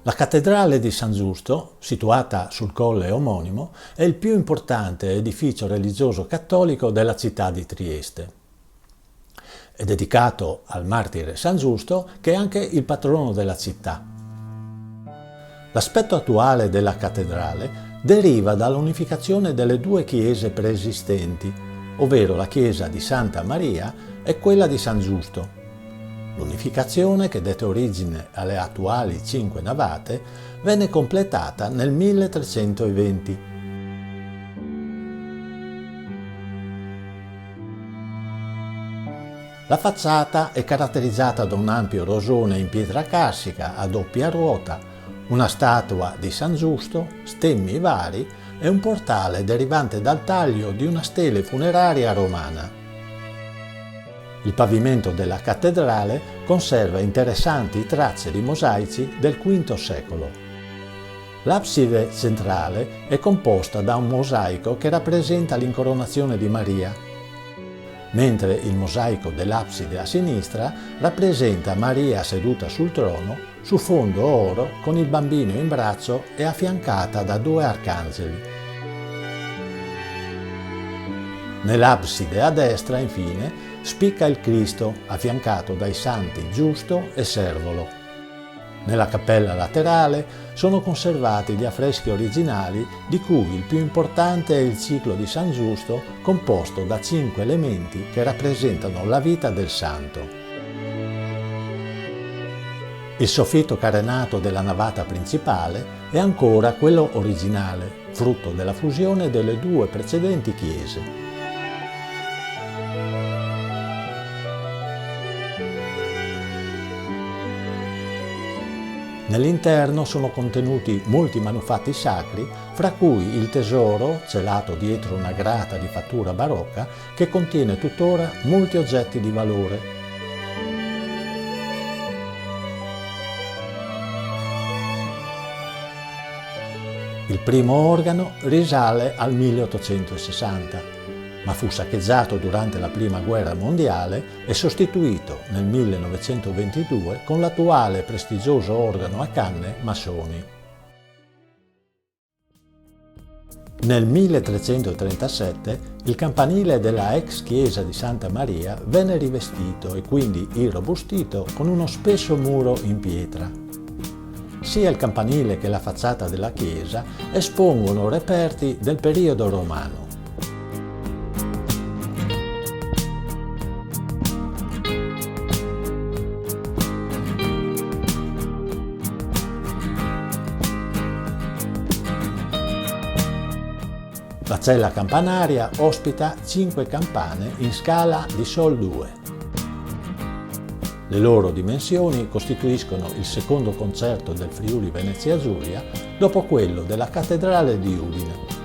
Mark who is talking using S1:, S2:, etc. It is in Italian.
S1: La cattedrale di San Giusto, situata sul colle omonimo, è il più importante edificio religioso cattolico della città di Trieste. È dedicato al martire San Giusto, che è anche il patrono della città. L'aspetto attuale della cattedrale deriva dall'unificazione delle due chiese preesistenti, ovvero la chiesa di Santa Maria e quella di San Giusto. L'unificazione, che dette origine alle attuali 5 navate, venne completata nel 1320. La facciata è caratterizzata da un ampio rosone in pietra carsica a doppia ruota, una statua di San Giusto, stemmi vari e un portale derivante dal taglio di una stele funeraria romana. Il pavimento della cattedrale conserva interessanti tracce di mosaici del V secolo. L'abside centrale è composta da un mosaico che rappresenta l'incoronazione di Maria, mentre il mosaico dell'abside a sinistra rappresenta Maria seduta sul trono su fondo oro con il bambino in braccio e affiancata da 2 arcangeli. Nell'abside a destra, infine, spicca il Cristo affiancato dai santi Giusto e Servolo. Nella cappella laterale sono conservati gli affreschi originali, di cui il più importante è il ciclo di San Giusto, composto da 5 elementi che rappresentano la vita del santo. Il soffitto carenato della navata principale è ancora quello originale, frutto della fusione delle 2 precedenti chiese. Nell'interno sono contenuti molti manufatti sacri, fra cui il tesoro, celato dietro una grata di fattura barocca, che contiene tuttora molti oggetti di valore. Il primo organo risale al 1860, ma fu saccheggiato durante la Prima Guerra Mondiale e sostituito nel 1922 con l'attuale prestigioso organo a canne Massoni. Nel 1337 il campanile della ex chiesa di Santa Maria venne rivestito e quindi irrobustito con uno spesso muro in pietra. Sia il campanile che la facciata della chiesa espongono reperti del periodo romano. La cella campanaria ospita 5 campane in scala di Sol 2. Le loro dimensioni costituiscono il secondo concerto del Friuli Venezia Giulia dopo quello della Cattedrale di Udine.